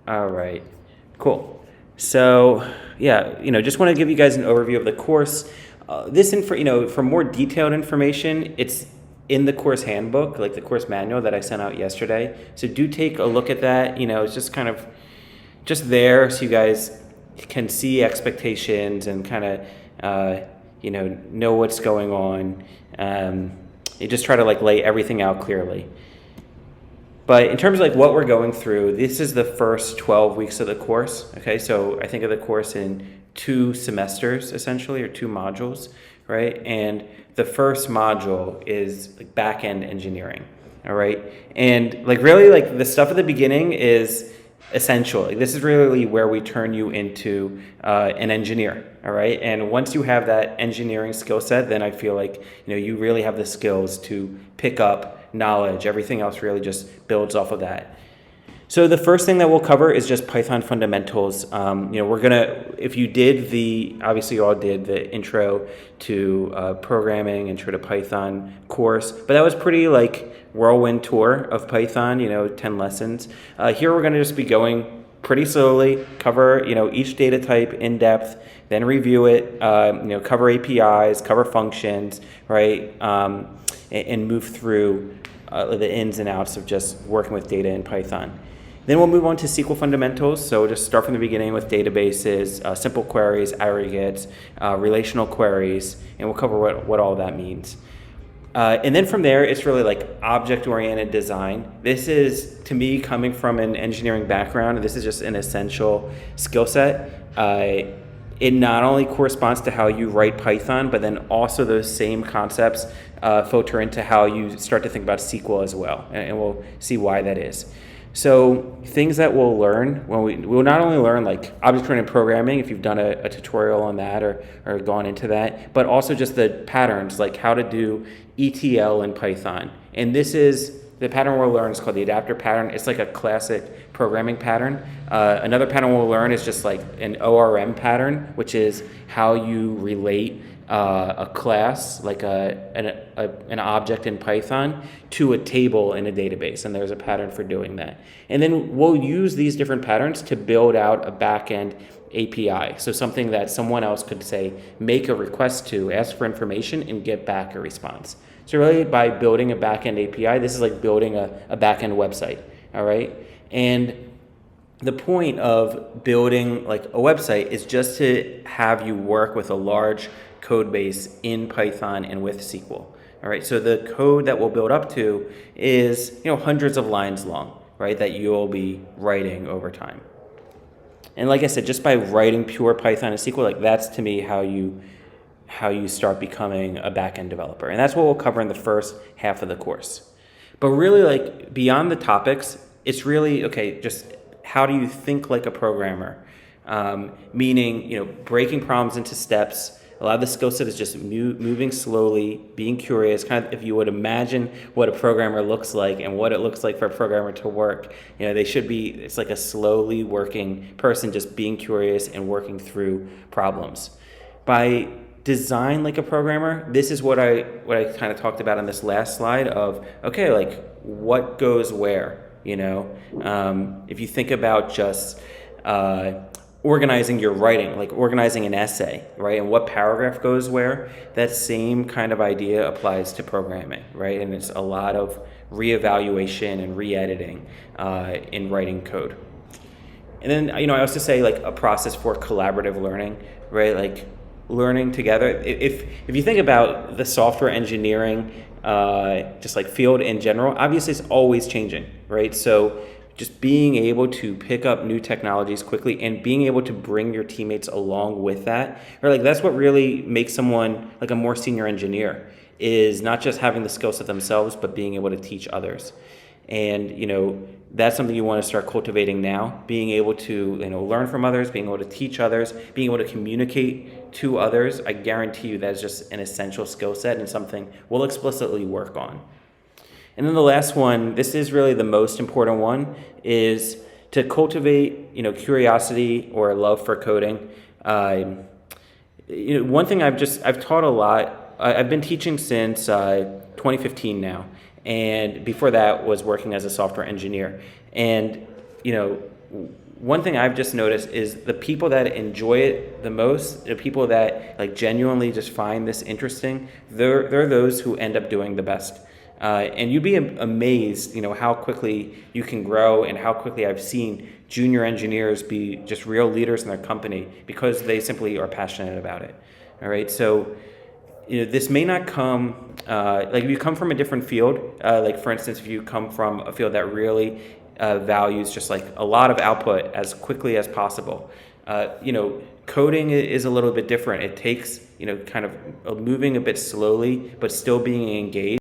All right, cool. So, yeah, just want to give you guys an overview of the course. This info, for more detailed information, it's in the course handbook, like the course manual that I sent out yesterday. So do take a look at that. It's just kind of just there so you guys can see expectations and kind of, know what's going on. You just try to like lay everything out clearly. But in terms of like what we're going through, this is the first 12 weeks of the course. Okay, so I think of the course in 2 semesters essentially, or 2 modules, right? And the first module is like back-end engineering. All right, and like really like the stuff at the beginning is essential. Like, this is really where we turn you into an engineer. All right, and once you have that engineering skill set, then I feel like you really have the skills to pick up knowledge. Everything else really just builds off of that. So the first thing that we'll cover is just Python fundamentals. We're gonna, if you did obviously you all did the intro to programming, intro to Python course, but that was pretty like whirlwind tour of Python, 10 lessons. Here we're gonna just be going pretty slowly, cover, each data type in depth, then review it, cover APIs, cover functions, right? And move through the ins and outs of just working with data in Python. Then we'll move on to SQL fundamentals. So we'll just start from the beginning with databases, simple queries, aggregates, relational queries, and we'll cover what all that means. And then from there, it's really like object-oriented design. This is, to me, coming from an engineering background, this is just an essential skill set. It not only corresponds to how you write Python, but then also those same concepts filter into how you start to think about SQL as well, and we'll see why that is. So things that we'll learn we'll not only learn like object-oriented programming, if you've done a tutorial on that or gone into that, but also just the patterns, like how to do ETL in Python. And this is the pattern we'll learn is called the adapter pattern. It's like a classic programming pattern. Another pattern we'll learn is just like an ORM pattern, which is how you relate a class, like an object in Python, to a table in a database, and there's a pattern for doing that. And then we'll use these different patterns to build out a back-end API, so something that someone else could say, make a request to, ask for information, and get back a response. So really, by building a back-end API, this is like building a back-end website, all right? And the point of building like a website is just to have you work with a large code base in Python and with SQL. All right, so the code that we'll build up to is hundreds of lines long, right, that you'll be writing over time. And like I said, just by writing pure Python and SQL, like that's to me how you start becoming a back-end developer. And that's what we'll cover in the first half of the course. But really, like beyond the topics, it's really okay, just how do you think like a programmer? Meaning, breaking problems into steps. A lot of the skill set is just moving slowly, being curious, kind of if you would imagine what a programmer looks like and what it looks like for a programmer to work. It's like a slowly working person just being curious and working through problems. By design like a programmer, this is what I kind of talked about on this last slide of, okay, like what goes where, if you think about just organizing your writing, like organizing an essay, right? And what paragraph goes where, that same kind of idea applies to programming, right? And it's a lot of reevaluation and re-editing in writing code. And then, I also say like a process for collaborative learning, right? Like learning together. If you think about the software engineering, just like field in general, obviously it's always changing, right? So just being able to pick up new technologies quickly and being able to bring your teammates along with that, or like that's what really makes someone like a more senior engineer, is not just having the skill set themselves, but being able to teach others. And that's something you want to start cultivating now, being able to learn from others, being able to teach others, being able to communicate to others. I guarantee you that's just an essential skill set and something we'll explicitly work on. And then the last one, this is really the most important one, is to cultivate, curiosity or love for coding. One thing I've taught a lot. I've been teaching since 2015 now, and before that was working as a software engineer. And one thing I've just noticed is the people that enjoy it the most, the people that like genuinely just find this interesting, they're those who end up doing the best. And you'd be amazed, how quickly you can grow and how quickly I've seen junior engineers be just real leaders in their company because they simply are passionate about it. All right, so this may not come like if you come from a different field, like for instance, if you come from a field that really values just like a lot of output as quickly as possible. Coding is a little bit different. It takes, kind of moving a bit slowly, but still being engaged.